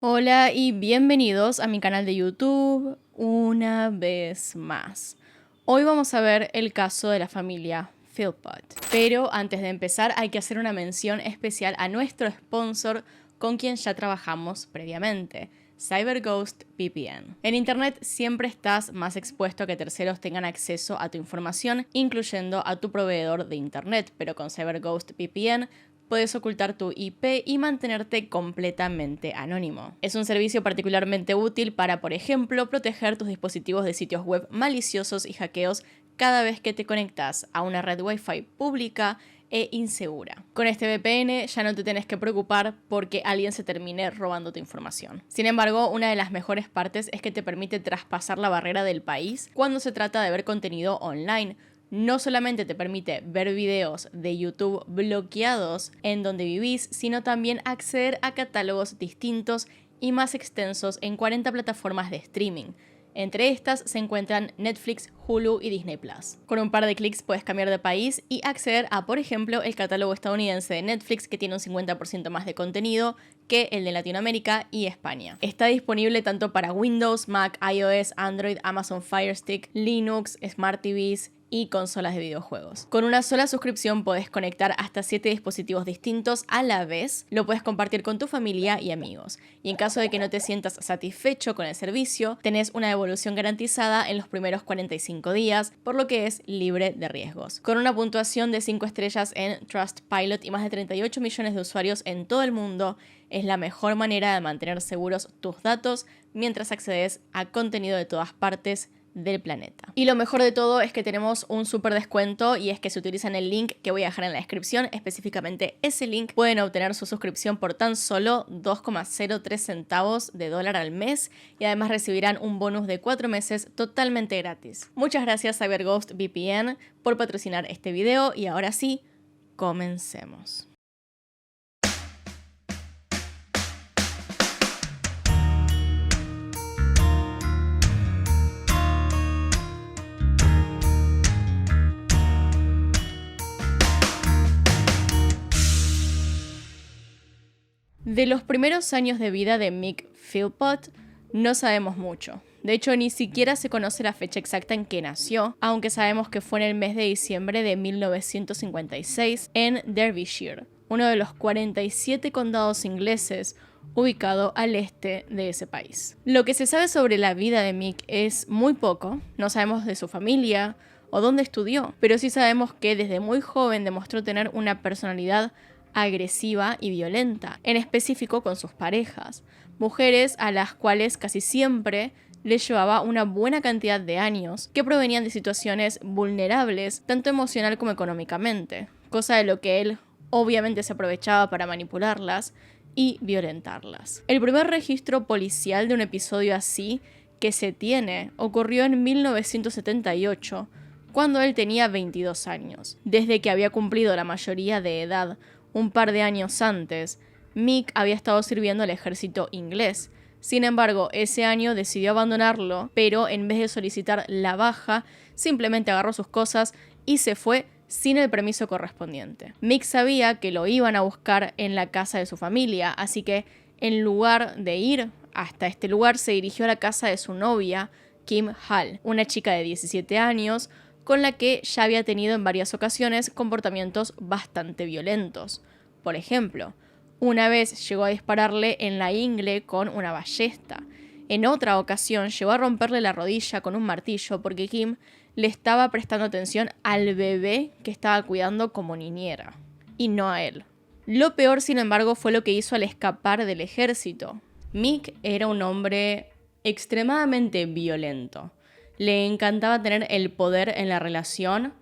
Hola y bienvenidos a mi canal de YouTube una vez más. Hoy vamos a ver el caso de la familia Philpott. Pero antes de empezar hay que hacer una mención especial a nuestro sponsor con quien ya trabajamos previamente, CyberGhost VPN. En internet siempre estás más expuesto a que terceros tengan acceso a tu información, incluyendo a tu proveedor de internet, pero con CyberGhost VPN puedes ocultar tu IP y mantenerte completamente anónimo. Es un servicio particularmente útil para, por ejemplo, proteger tus dispositivos de sitios web maliciosos y hackeos cada vez que te conectas a una red Wi-Fi pública e insegura. Con este VPN ya no te tenés que preocupar porque alguien se termine robando tu información. Sin embargo, una de las mejores partes es que te permite traspasar la barrera del país cuando se trata de ver contenido online. No solamente te permite ver videos de YouTube bloqueados en donde vivís, sino también acceder a catálogos distintos y más extensos en 40 plataformas de streaming. Entre estas se encuentran Netflix, Hulu y Disney+. Con un par de clics puedes cambiar de país y acceder a, por ejemplo, el catálogo estadounidense de Netflix, que tiene un 50% más de contenido que el de Latinoamérica y España. Está disponible tanto para Windows, Mac, iOS, Android, Amazon Fire Stick, Linux, Smart TVs y consolas de videojuegos. Con una sola suscripción podés conectar hasta 7 dispositivos distintos a la vez, lo puedes compartir con tu familia y amigos. Y en caso de que no te sientas satisfecho con el servicio, tenés una devolución garantizada en los primeros 45 días, por lo que es libre de riesgos. Con una puntuación de 5 estrellas en Trustpilot y más de 38 millones de usuarios en todo el mundo, es la mejor manera de mantener seguros tus datos mientras accedes a contenido de todas partes del planeta. Y lo mejor de todo es que tenemos un súper descuento, y es que si utilizan el link que voy a dejar en la descripción, específicamente ese link, pueden obtener su suscripción por tan solo 2,03 centavos de dólar al mes, y además recibirán un bonus de 4 meses totalmente gratis. Muchas gracias CyberGhost VPN por patrocinar este video, y ahora sí, comencemos. De los primeros años de vida de Mick Philpott no sabemos mucho. De hecho, ni siquiera se conoce la fecha exacta en que nació, aunque sabemos que fue en el mes de diciembre de 1956 en Derbyshire, uno de los 47 condados ingleses ubicado al este de ese país. Lo que se sabe sobre la vida de Mick es muy poco. No sabemos de su familia o dónde estudió, pero sí sabemos que desde muy joven demostró tener una personalidad agresiva y violenta, en específico con sus parejas, mujeres a las cuales casi siempre les llevaba una buena cantidad de años, que provenían de situaciones vulnerables, tanto emocional como económicamente, cosa de lo que él obviamente se aprovechaba para manipularlas y violentarlas. El primer registro policial de un episodio así que se tiene ocurrió en 1978, cuando él tenía 22 años. Desde que había cumplido la mayoría de edad un par de años antes, Mick había estado sirviendo al ejército inglés. Sin embargo, ese año decidió abandonarlo, pero en vez de solicitar la baja, simplemente agarró sus cosas y se fue sin el permiso correspondiente. Mick sabía que lo iban a buscar en la casa de su familia, así que en lugar de ir hasta este lugar, se dirigió a la casa de su novia, Kim Hall, una chica de 17 años, con la que ya había tenido en varias ocasiones comportamientos bastante violentos. Por ejemplo, una vez llegó a dispararle en la ingle con una ballesta. En otra ocasión llegó a romperle la rodilla con un martillo porque Kim le estaba prestando atención al bebé que estaba cuidando como niñera, y no a él. Lo peor, sin embargo, fue lo que hizo al escapar del ejército. Mick era un hombre extremadamente violento. Le encantaba tener el poder en la relación,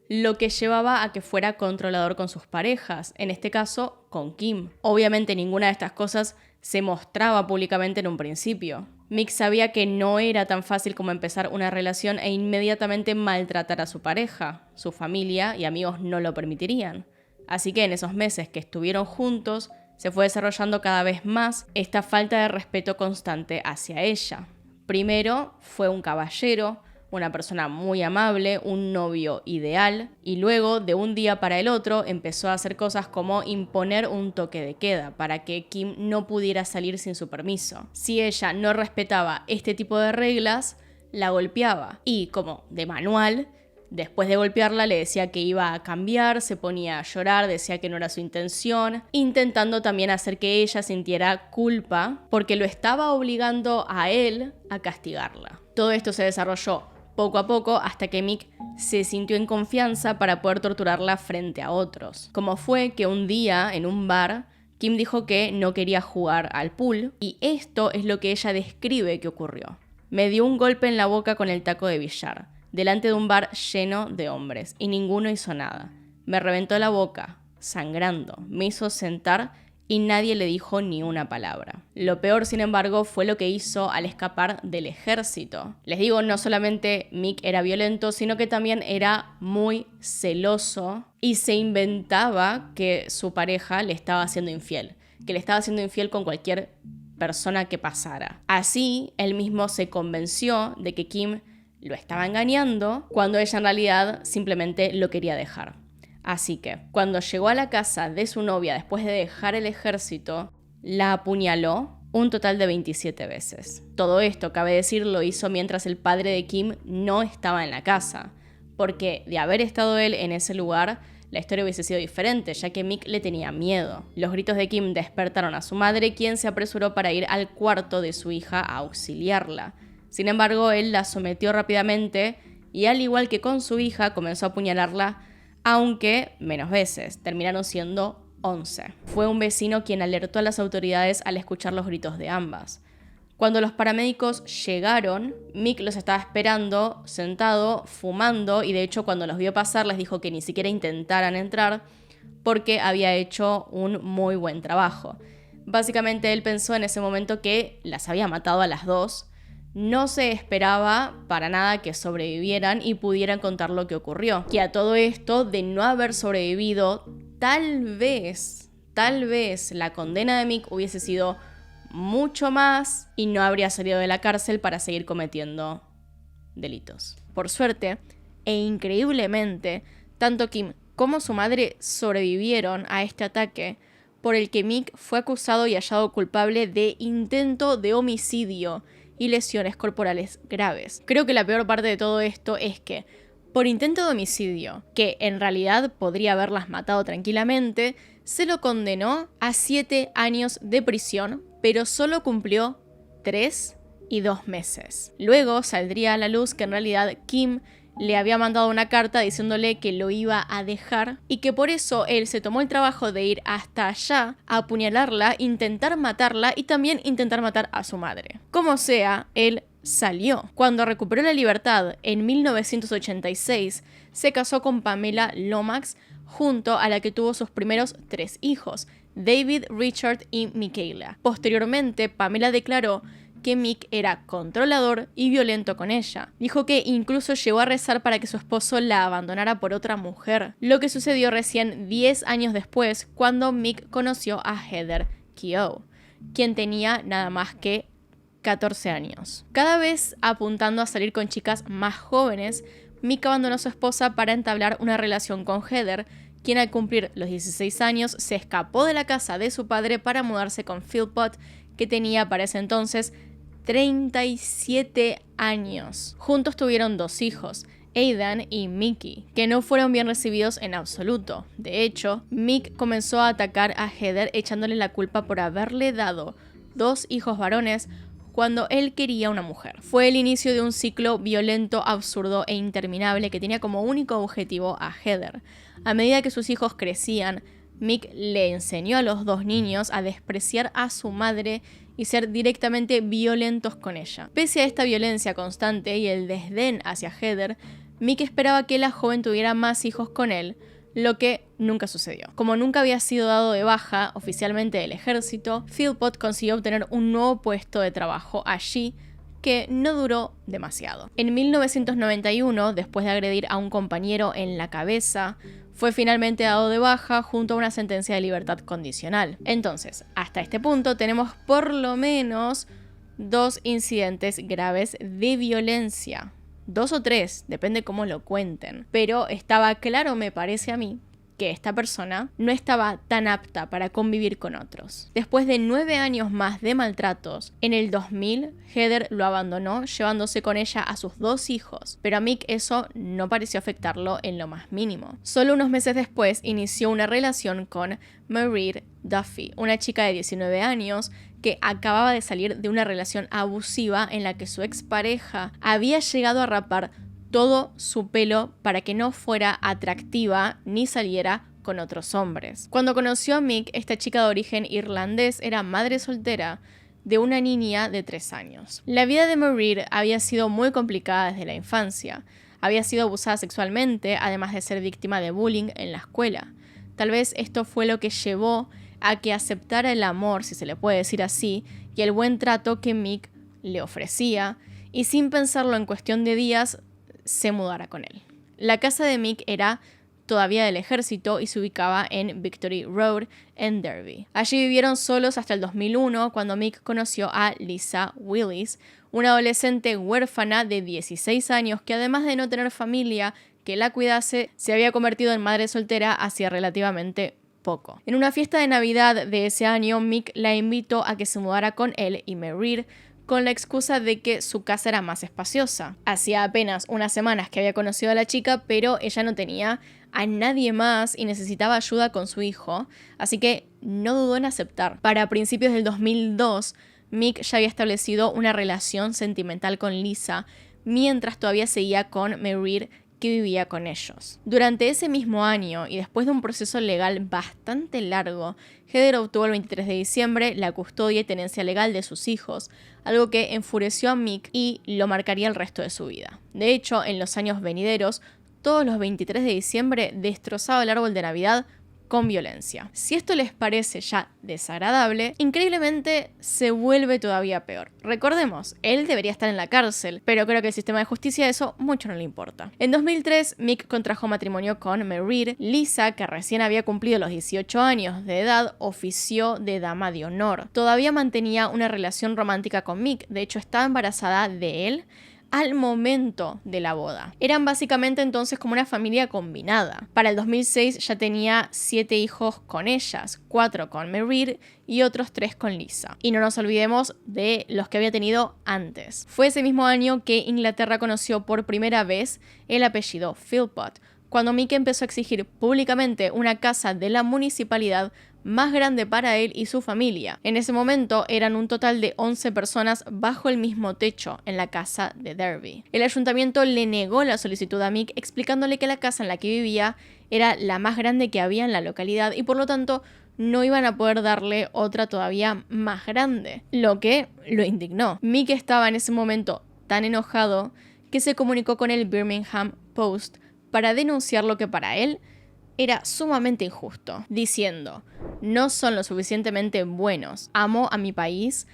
lo que llevaba a que fuera controlador con sus parejas, en este caso con Kim. Obviamente ninguna de estas cosas se mostraba públicamente en un principio. Mick sabía que no era tan fácil como empezar una relación e inmediatamente maltratar a su pareja. Su familia y amigos no lo permitirían. Así que en esos meses que estuvieron juntos, se fue desarrollando cada vez más esta falta de respeto constante hacia ella. Primero fue un caballero, una persona muy amable, un novio ideal, y luego de un día para el otro empezó a hacer cosas como imponer un toque de queda para que Kim no pudiera salir sin su permiso. Si ella no respetaba este tipo de reglas, la golpeaba y, como de manual, después de golpearla le decía que iba a cambiar, se ponía a llorar, decía que no era su intención, intentando también hacer que ella sintiera culpa porque lo estaba obligando a él a castigarla. Todo esto se desarrolló poco a poco hasta que Mick se sintió en confianza para poder torturarla frente a otros. Como fue que un día en un bar Kim dijo que no quería jugar al pool y esto es lo que ella describe que ocurrió. Me dio un golpe en la boca con el taco de billar, delante de un bar lleno de hombres, y ninguno hizo nada. Me reventó la boca, sangrando, me hizo sentar y nadie le dijo ni una palabra. Lo peor, sin embargo, fue lo que hizo al escapar del ejército. Les digo, no solamente Mick era violento, sino que también era muy celoso y se inventaba que su pareja le estaba haciendo infiel, que le estaba haciendo infiel con cualquier persona que pasara. Así, él mismo se convenció de que Kim lo estaba engañando cuando ella en realidad simplemente lo quería dejar. Así que, cuando llegó a la casa de su novia después de dejar el ejército, la apuñaló un total de 27 veces. Todo esto, cabe decir, lo hizo mientras el padre de Kim no estaba en la casa, porque de haber estado él en ese lugar, la historia hubiese sido diferente, ya que Mick le tenía miedo. Los gritos de Kim despertaron a su madre, quien se apresuró para ir al cuarto de su hija a auxiliarla. Sin embargo, él la sometió rápidamente y, al igual que con su hija, comenzó a apuñalarla, aunque menos veces, terminaron siendo 11. Fue un vecino quien alertó a las autoridades al escuchar los gritos de ambas. Cuando los paramédicos llegaron, Mick los estaba esperando, sentado, fumando, y de hecho cuando los vio pasar les dijo que ni siquiera intentaran entrar porque había hecho un muy buen trabajo. Básicamente él pensó en ese momento que las había matado a las dos. No se esperaba para nada que sobrevivieran y pudieran contar lo que ocurrió. Que a todo esto, de no haber sobrevivido, tal vez la condena de Mick hubiese sido mucho más y no habría salido de la cárcel para seguir cometiendo delitos. Por suerte, e increíblemente, tanto Kim como su madre sobrevivieron a este ataque, por el que Mick fue acusado y hallado culpable de intento de homicidio y lesiones corporales graves. Creo que la peor parte de todo esto es que, por intento de homicidio, que en realidad podría haberlas matado tranquilamente, se lo condenó a 7 años de prisión, pero solo cumplió 3 y 2 meses. Luego saldría a la luz que en realidad Kim le había mandado una carta diciéndole que lo iba a dejar y que por eso él se tomó el trabajo de ir hasta allá a apuñalarla, intentar matarla y también intentar matar a su madre. Como sea, él salió. Cuando recuperó la libertad en 1986, se casó con Pamela Lomax, junto a la que tuvo sus primeros 3 hijos, David, Richard y Michaela. Posteriormente, Pamela declaró que Mick era controlador y violento con ella. Dijo que incluso llegó a rezar para que su esposo la abandonara por otra mujer, lo que sucedió recién 10 años después, cuando Mick conoció a Heather Keogh, quien tenía nada más que 14 años. Cada vez apuntando a salir con chicas más jóvenes, Mick abandonó a su esposa para entablar una relación con Heather, quien al cumplir los 16 años se escapó de la casa de su padre para mudarse con Philpott, que tenía para ese entonces 37 años. Juntos tuvieron 2 hijos, Aidan y Mickey, que no fueron bien recibidos en absoluto. De hecho, Mick comenzó a atacar a Heather echándole la culpa por haberle dado 2 hijos varones cuando él quería una mujer. Fue el inicio de un ciclo violento, absurdo e interminable que tenía como único objetivo a Heather. A medida que sus hijos crecían, Mick le enseñó a los 2 niños a despreciar a su madre y ser directamente violentos con ella. Pese a esta violencia constante y el desdén hacia Heather, Mick esperaba que la joven tuviera más hijos con él, lo que nunca sucedió. Como nunca había sido dado de baja oficialmente del ejército, Philpott consiguió obtener un nuevo puesto de trabajo allí, que no duró demasiado. En 1991, después de agredir a un compañero en la cabeza, fue finalmente dado de baja junto a una sentencia de libertad condicional. Entonces, hasta este punto tenemos por lo menos 2 incidentes graves de violencia 2 o 3, depende cómo lo cuenten. Pero estaba claro, me parece a mí, que esta persona no estaba tan apta para convivir con otros. Después de 9 años más de maltratos, en el 2000, Heather lo abandonó, llevándose con ella a sus 2 hijos, pero a Mick eso no pareció afectarlo en lo más mínimo. Solo unos meses después inició una relación con Marie Duffy, una chica de 19 años que acababa de salir de una relación abusiva en la que su expareja había llegado a rapar todo su pelo para que no fuera atractiva ni saliera con otros hombres. Cuando conoció a Mick, esta chica de origen irlandés era madre soltera de una niña de 3 años. La vida de Marie había sido muy complicada desde la infancia. Había sido abusada sexualmente, además de ser víctima de bullying en la escuela. Tal vez esto fue lo que llevó a que aceptara el amor, si se le puede decir así, y el buen trato que Mick le ofrecía, y sin pensarlo en cuestión de días, se mudara con él. La casa de Mick era todavía del ejército y se ubicaba en Victory Road, en Derby. Allí vivieron solos hasta el 2001, cuando Mick conoció a Lisa Willis, una adolescente huérfana de 16 años que, además de no tener familia que la cuidase, se había convertido en madre soltera hacía relativamente poco. En una fiesta de Navidad de ese año, Mick la invitó a que se mudara con él y Marie, con la excusa de que su casa era más espaciosa. Hacía apenas unas semanas que había conocido a la chica, pero ella no tenía a nadie más y necesitaba ayuda con su hijo, así que no dudó en aceptar. Para principios del 2002, Mick ya había establecido una relación sentimental con Lisa, mientras todavía seguía con Marie, que vivía con ellos. Durante ese mismo año, y después de un proceso legal bastante largo, Heather obtuvo el 23 de diciembre la custodia y tenencia legal de sus hijos, algo que enfureció a Mick y lo marcaría el resto de su vida. De hecho, en los años venideros, todos los 23 de diciembre destrozaba el árbol de Navidad con violencia. Si esto les parece ya desagradable, increíblemente se vuelve todavía peor. Recordemos, él debería estar en la cárcel, pero creo que el sistema de justicia eso mucho no le importa. En 2003, Mick contrajo matrimonio con Marie. Lisa, que recién había cumplido los 18 años de edad, ofició de dama de honor. Todavía mantenía una relación romántica con Mick, de hecho estaba embarazada de él al momento de la boda. Eran básicamente entonces como una familia combinada. Para el 2006 ya tenía 7 hijos con ellas, 4 con Marie y otros 3 con Lisa. Y no nos olvidemos de los que había tenido antes. Fue ese mismo año que Inglaterra conoció por primera vez el apellido Philpott, cuando Mick empezó a exigir públicamente una casa de la municipalidad más grande para él y su familia. En ese momento eran un total de 11 personas bajo el mismo techo en la casa de Derby. El ayuntamiento le negó la solicitud a Mick, explicándole que la casa en la que vivía era la más grande que había en la localidad y por lo tanto no iban a poder darle otra todavía más grande, lo que lo indignó. Mick estaba en ese momento tan enojado que se comunicó con el Birmingham Post para denunciar lo que para él era sumamente injusto, diciendo: no son lo suficientemente buenos, amo a mi país,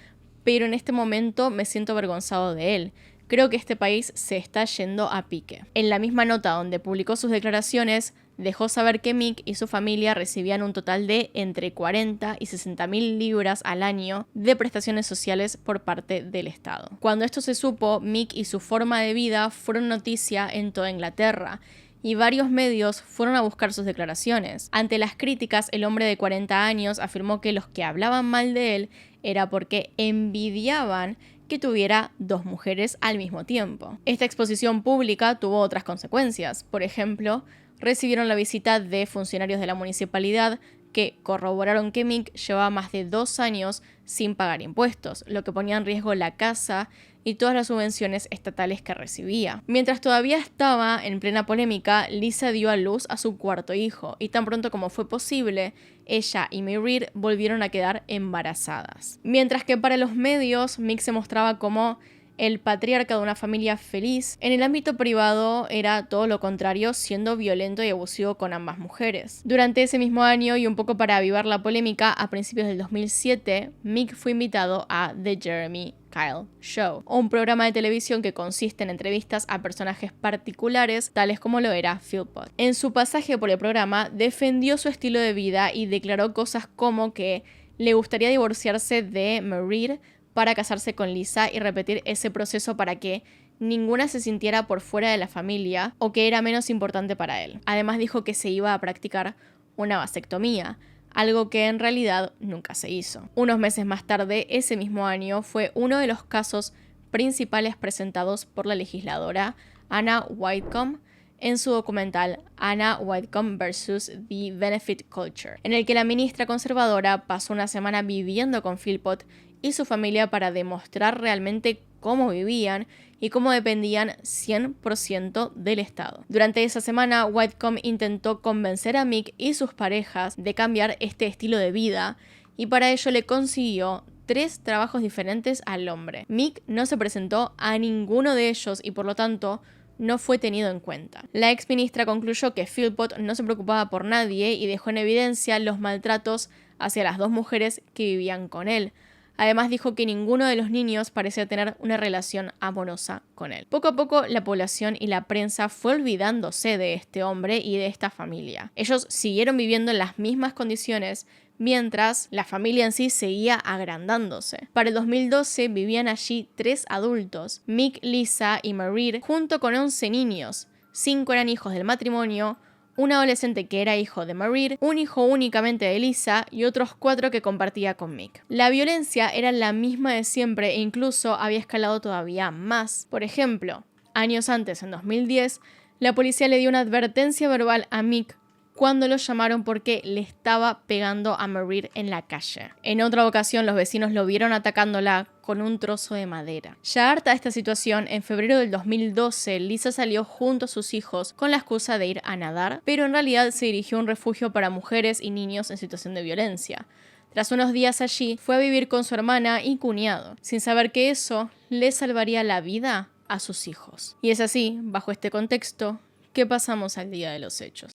pero en este momento me siento avergonzado de él. Creo que este país se está yendo a pique. En la misma nota donde publicó sus declaraciones, dejó saber que Mick y su familia recibían un total de entre 40 y 60.000 libras al año de prestaciones sociales por parte del Estado. Cuando esto se supo, Mick y su forma de vida fueron noticia en toda Inglaterra, y varios medios fueron a buscar sus declaraciones. Ante las críticas, el hombre de 40 años afirmó que los que hablaban mal de él era porque envidiaban que tuviera 2 mujeres al mismo tiempo. Esta exposición pública tuvo otras consecuencias. Por ejemplo, recibieron la visita de funcionarios de la municipalidad que corroboraron que Mick llevaba más de 2 años sin pagar impuestos, lo que ponía en riesgo la casa y todas las subvenciones estatales que recibía. Mientras todavía estaba en plena polémica, Lisa dio a luz a su 4º hijo, y tan pronto como fue posible, ella y Marie volvieron a quedar embarazadas. Mientras que para los medios, Mick se mostraba como el patriarca de una familia feliz, en el ámbito privado era todo lo contrario, siendo violento y abusivo con ambas mujeres. Durante ese mismo año, y un poco para avivar la polémica, a principios del 2007, Mick fue invitado a The Jeremy Kyle Show, un programa de televisión que consiste en entrevistas a personajes particulares, tales como lo era Philpott. En su pasaje por el programa, defendió su estilo de vida y declaró cosas como que le gustaría divorciarse de Marie para casarse con Lisa y repetir ese proceso para que ninguna se sintiera por fuera de la familia o que era menos importante para él. Además dijo que se iba a practicar una vasectomía, algo que en realidad nunca se hizo. Unos meses más tarde, ese mismo año, fue uno de los casos principales presentados por la legisladora Anna Whitcomb en su documental Anna Whitcomb vs. The Benefit Culture, en el que la ministra conservadora pasó una semana viviendo con Philpott y su familia para demostrar realmente cómo vivían y cómo dependían 100% del Estado. Durante esa semana, Whitcomb intentó convencer a Mick y sus parejas de cambiar este estilo de vida y para ello le consiguió 3 trabajos diferentes al hombre. Mick no se presentó a ninguno de ellos y por lo tanto no fue tenido en cuenta. La ex ministra concluyó que Philpott no se preocupaba por nadie y dejó en evidencia los maltratos hacia las 2 mujeres que vivían con él. Además dijo que ninguno de los niños parecía tener una relación amorosa con él. Poco a poco la población y la prensa fue olvidándose de este hombre y de esta familia. Ellos siguieron viviendo en las mismas condiciones mientras la familia en sí seguía agrandándose. Para el 2012 vivían allí 3 adultos, Mick, Lisa y Marie, junto con 11 niños. 5 eran hijos del matrimonio, un adolescente que era hijo de Marie, un hijo únicamente de Lisa y otros 4 que compartía con Mick. La violencia era la misma de siempre e incluso había escalado todavía más. Por ejemplo, años antes, en 2010, la policía le dio una advertencia verbal a Mick cuando lo llamaron porque le estaba pegando a Marie en la calle. En otra ocasión, los vecinos lo vieron atacándola con un trozo de madera. Ya harta de esta situación, en febrero del 2012, Lisa salió junto a sus hijos con la excusa de ir a nadar, pero en realidad se dirigió a un refugio para mujeres y niños en situación de violencia. Tras unos días allí, fue a vivir con su hermana y cuñado, sin saber que eso le salvaría la vida a sus hijos. Y es así, bajo este contexto, que pasamos al día de los hechos.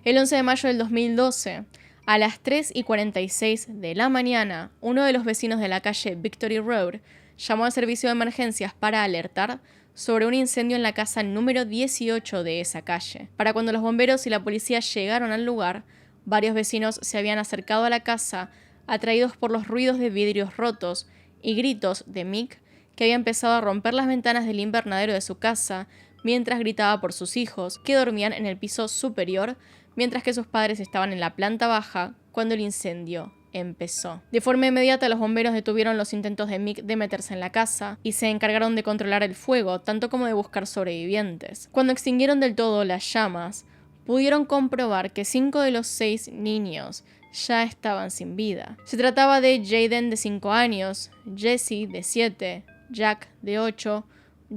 El 11 de mayo del 2012, a las 3:46 de la mañana, uno de los vecinos de la calle Victory Road llamó al servicio de emergencias para alertar sobre un incendio en la casa número 18 de esa calle. Para cuando los bomberos y la policía llegaron al lugar, varios vecinos se habían acercado a la casa atraídos por los ruidos de vidrios rotos y gritos de Mick, que había empezado a romper las ventanas del invernadero de su casa mientras gritaba por sus hijos, que dormían en el piso superior, mientras que sus padres estaban en la planta baja cuando el incendio empezó. De forma inmediata, los bomberos detuvieron los intentos de Mick de meterse en la casa y se encargaron de controlar el fuego, tanto como de buscar sobrevivientes. Cuando extinguieron del todo las llamas, pudieron comprobar que 5 de los 6 niños ya estaban sin vida. Se trataba de Jaden, de 5 años, Jesse, de 7, Jack, de 8,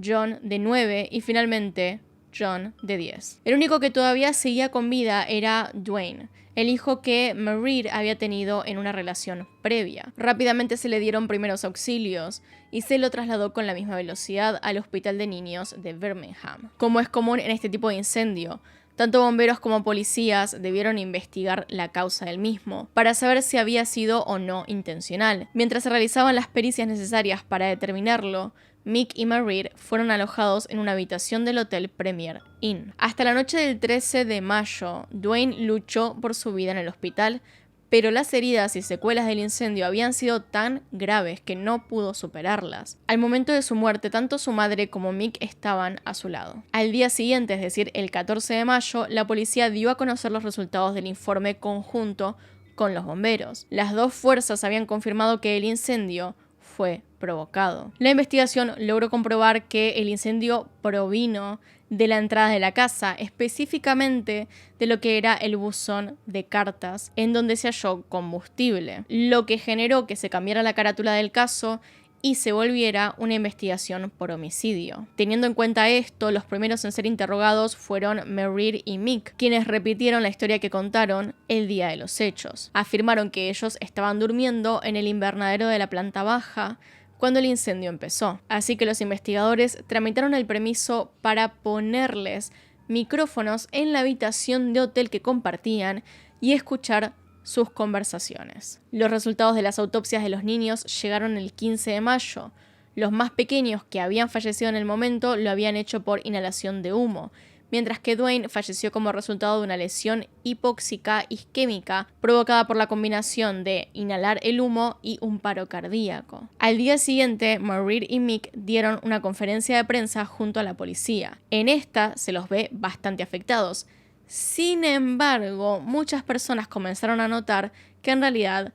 John, de 9 y finalmente John, de 10. El único que todavía seguía con vida era Dwayne, el hijo que Marie había tenido en una relación previa. Rápidamente se le dieron primeros auxilios y se lo trasladó con la misma velocidad al hospital de niños de Birmingham. Como es común en este tipo de incendio, tanto bomberos como policías debieron investigar la causa del mismo para saber si había sido o no intencional. Mientras se realizaban las pericias necesarias para determinarlo, Mick y Marie fueron alojados en una habitación del Hotel Premier Inn. Hasta la noche del 13 de mayo, Dwayne luchó por su vida en el hospital, pero las heridas y secuelas del incendio habían sido tan graves que no pudo superarlas. Al momento de su muerte, tanto su madre como Mick estaban a su lado. Al día siguiente, es decir, el 14 de mayo, la policía dio a conocer los resultados del informe conjunto con los bomberos. Las 2 fuerzas habían confirmado que el incendio fue provocado. La investigación logró comprobar que el incendio provino de la entrada de la casa, específicamente de lo que era el buzón de cartas en donde se halló combustible, lo que generó que se cambiara la carátula del caso y se volviera una investigación por homicidio. Teniendo en cuenta esto, los primeros en ser interrogados fueron Marie y Mick, quienes repitieron la historia que contaron el día de los hechos. Afirmaron que ellos estaban durmiendo en el invernadero de la planta baja cuando el incendio empezó. Así que los investigadores tramitaron el permiso para ponerles micrófonos en la habitación de hotel que compartían y escuchar sus conversaciones. Los resultados de las autopsias de los niños llegaron el 15 de mayo. Los más pequeños, que habían fallecido en el momento, lo habían hecho por inhalación de humo, mientras que Dwayne falleció como resultado de una lesión hipóxica isquémica provocada por la combinación de inhalar el humo y un paro cardíaco. Al día siguiente, Marie y Mick dieron una conferencia de prensa junto a la policía. En esta se los ve bastante afectados. Sin embargo, muchas personas comenzaron a notar que en realidad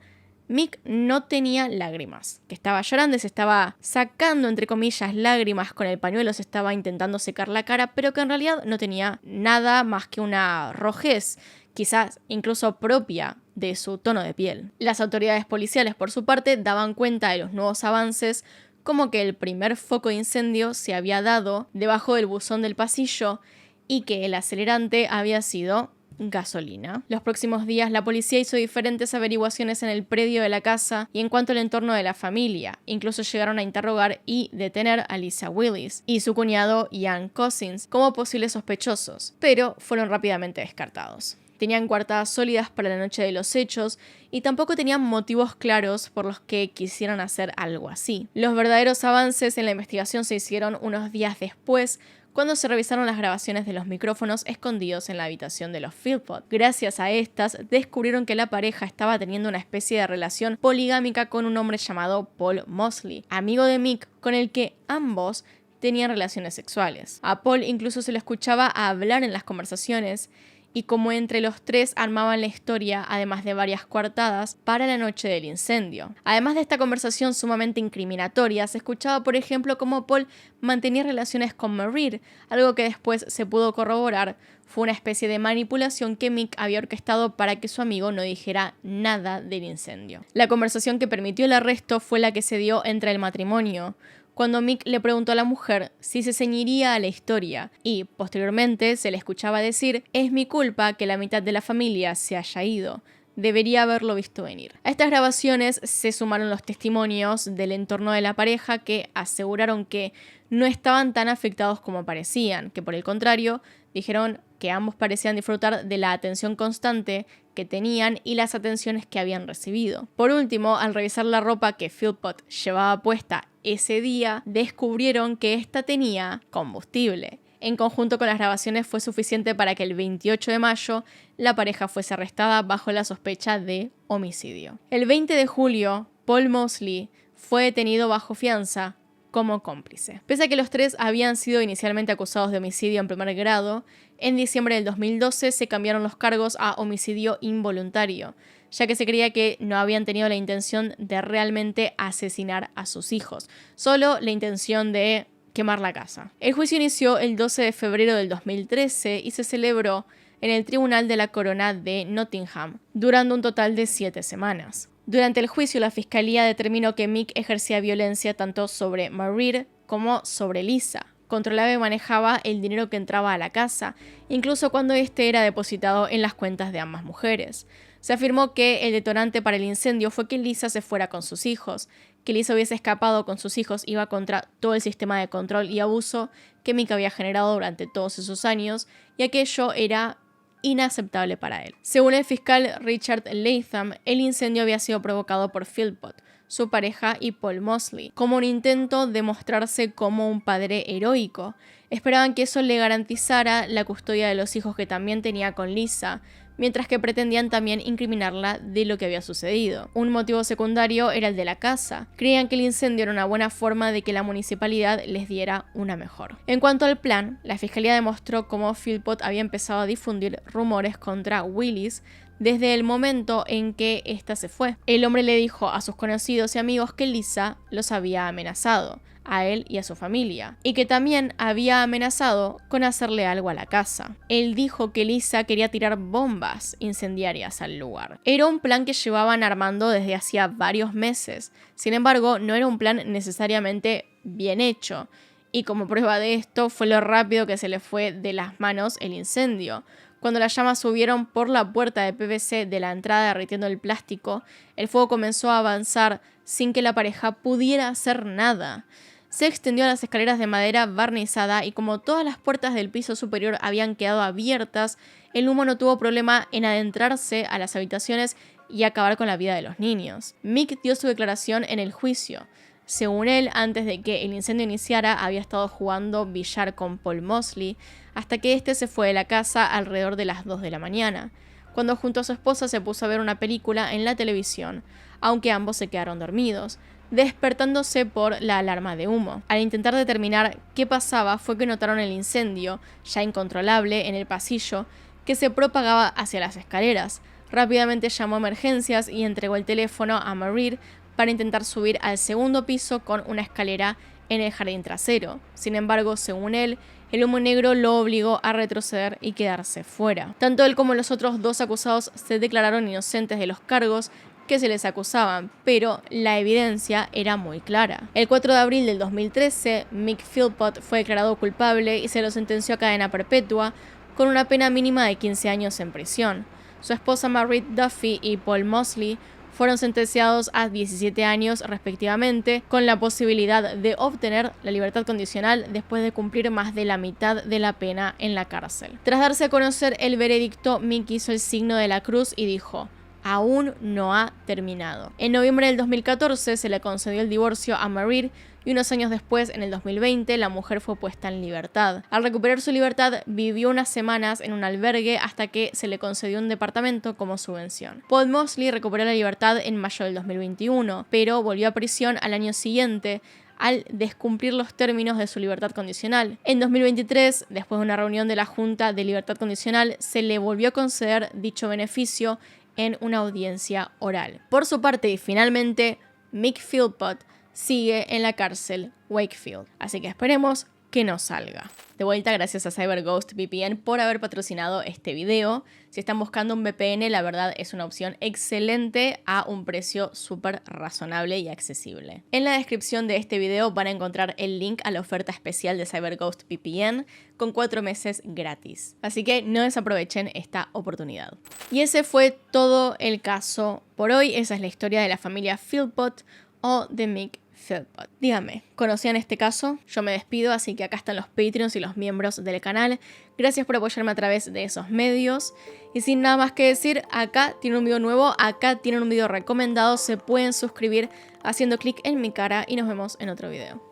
Mick no tenía lágrimas, que estaba llorando y se estaba sacando, entre comillas, lágrimas con el pañuelo, se estaba intentando secar la cara, pero que en realidad no tenía nada más que una rojez, quizás incluso propia de su tono de piel. Las autoridades policiales, por su parte, daban cuenta de los nuevos avances, como que el primer foco de incendio se había dado debajo del buzón del pasillo y que el acelerante había sido gasolina. Los próximos días la policía hizo diferentes averiguaciones en el predio de la casa y en cuanto al entorno de la familia. Incluso llegaron a interrogar y detener a Lisa Willis y su cuñado Ian Cousins como posibles sospechosos, pero fueron rápidamente descartados. Tenían coartadas sólidas para la noche de los hechos y tampoco tenían motivos claros por los que quisieran hacer algo así. Los verdaderos avances en la investigación se hicieron unos días después, cuando se revisaron las grabaciones de los micrófonos escondidos en la habitación de los Philpott. Gracias a estas, descubrieron que la pareja estaba teniendo una especie de relación poligámica con un hombre llamado Paul Mosley, amigo de Mick, con el que ambos tenían relaciones sexuales. A Paul incluso se le escuchaba hablar en las conversaciones, y como entre los tres armaban la historia, además de varias coartadas, para la noche del incendio. Además de esta conversación sumamente incriminatoria, se escuchaba, por ejemplo, cómo Paul mantenía relaciones con Marie, algo que después se pudo corroborar. Fue una especie de manipulación que Mick había orquestado para que su amigo no dijera nada del incendio. La conversación que permitió el arresto fue la que se dio entre el matrimonio, cuando Mick le preguntó a la mujer si se ceñiría a la historia y, posteriormente, se le escuchaba decir: «Es mi culpa que la mitad de la familia se haya ido. Debería haberlo visto venir». A estas grabaciones se sumaron los testimonios del entorno de la pareja que aseguraron que no estaban tan afectados como parecían, que por el contrario, dijeron que ambos parecían disfrutar de la atención constante que tenían y las atenciones que habían recibido. Por último, al revisar la ropa que Philpott llevaba puesta ese día, descubrieron que ésta tenía combustible. En conjunto con las grabaciones fue suficiente para que el 28 de mayo la pareja fuese arrestada bajo la sospecha de homicidio. El 20 de julio, Paul Mosley fue detenido bajo fianza como cómplice. Pese a que los tres habían sido inicialmente acusados de homicidio en primer grado, en diciembre del 2012 se cambiaron los cargos a homicidio involuntario, ya que se creía que no habían tenido la intención de realmente asesinar a sus hijos, solo la intención de quemar la casa. El juicio inició el 12 de febrero del 2013 y se celebró en el Tribunal de la Corona de Nottingham, durando un total de 7 semanas. Durante el juicio, la fiscalía determinó que Mick ejercía violencia tanto sobre Marie como sobre Lisa. Controlaba y manejaba el dinero que entraba a la casa, incluso cuando este era depositado en las cuentas de ambas mujeres. Se afirmó que el detonante para el incendio fue que Lisa se fuera con sus hijos. Que Lisa hubiese escapado con sus hijos iba contra todo el sistema de control y abuso que Mick había generado durante todos esos años, y aquello era inaceptable para él. Según el fiscal Richard Latham, el incendio había sido provocado por Philpott, su pareja y Paul Mosley, como un intento de mostrarse como un padre heroico. Esperaban que eso le garantizara la custodia de los hijos que también tenía con Lisa, mientras que pretendían también incriminarla de lo que había sucedido. Un motivo secundario era el de la casa. Creían que el incendio era una buena forma de que la municipalidad les diera una mejor. En cuanto al plan, la fiscalía demostró cómo Philpott había empezado a difundir rumores contra Willis desde el momento en que ésta se fue. El hombre le dijo a sus conocidos y amigos que Lisa los había amenazado, a él y a su familia, y que también había amenazado con hacerle algo a la casa. Él dijo que Lisa quería tirar bombas incendiarias al lugar. Era un plan que llevaban armando desde hacía varios meses. Sin embargo, no era un plan necesariamente bien hecho, y como prueba de esto fue lo rápido que se le fue de las manos el incendio. Cuando las llamas subieron por la puerta de PVC de la entrada derritiendo el plástico, el fuego comenzó a avanzar sin que la pareja pudiera hacer nada. Se extendió a las escaleras de madera barnizada y como todas las puertas del piso superior habían quedado abiertas, el humo no tuvo problema en adentrarse a las habitaciones y acabar con la vida de los niños. Mick dio su declaración en el juicio. Según él, antes de que el incendio iniciara, había estado jugando billar con Paul Mosley, hasta que este se fue de la casa alrededor de las 2 de la mañana, cuando junto a su esposa se puso a ver una película en la televisión, aunque ambos se quedaron dormidos, despertándose por la alarma de humo. Al intentar determinar qué pasaba, fue que notaron el incendio, ya incontrolable, en el pasillo, que se propagaba hacia las escaleras. Rápidamente llamó a emergencias y entregó el teléfono a Marie para intentar subir al segundo piso con una escalera en el jardín trasero. Sin embargo, según él, el humo negro lo obligó a retroceder y quedarse fuera. Tanto él como los otros 2 acusados se declararon inocentes de los cargos que se les acusaban, pero la evidencia era muy clara. El 4 de abril del 2013, Mick Philpott fue declarado culpable y se lo sentenció a cadena perpetua con una pena mínima de 15 años en prisión. Su esposa Marie Duffy y Paul Mosley fueron sentenciados a 17 años respectivamente, con la posibilidad de obtener la libertad condicional después de cumplir más de la mitad de la pena en la cárcel. Tras darse a conocer el veredicto, Mick hizo el signo de la cruz y dijo: aún no ha terminado. En noviembre del 2014 se le concedió el divorcio a Marie y unos años después, en el 2020, la mujer fue puesta en libertad. Al recuperar su libertad, vivió unas semanas en un albergue hasta que se le concedió un departamento como subvención. Paul Mosley recuperó la libertad en mayo del 2021, pero volvió a prisión al año siguiente al descumplir los términos de su libertad condicional. En 2023, después de una reunión de la Junta de Libertad Condicional, se le volvió a conceder dicho beneficio en una audiencia oral. Por su parte, y finalmente, Mick Philpott sigue en la cárcel Wakefield, así que esperemos que no salga. De vuelta, gracias a CyberGhost VPN por haber patrocinado este video. Si están buscando un VPN, la verdad es una opción excelente a un precio súper razonable y accesible. En la descripción de este video van a encontrar el link a la oferta especial de CyberGhost VPN con 4 meses gratis. Así que no desaprovechen esta oportunidad. Y ese fue todo el caso por hoy. Esa es la historia de la familia Philpott o de Mick Philpott. Díganme, ¿conocían este caso? Yo me despido, así que acá están los Patreons y los miembros del canal. Gracias por apoyarme a través de esos medios. Y sin nada más que decir, acá tienen un video nuevo, acá tienen un video recomendado. Se pueden suscribir haciendo clic en mi cara y nos vemos en otro video.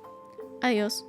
Adiós.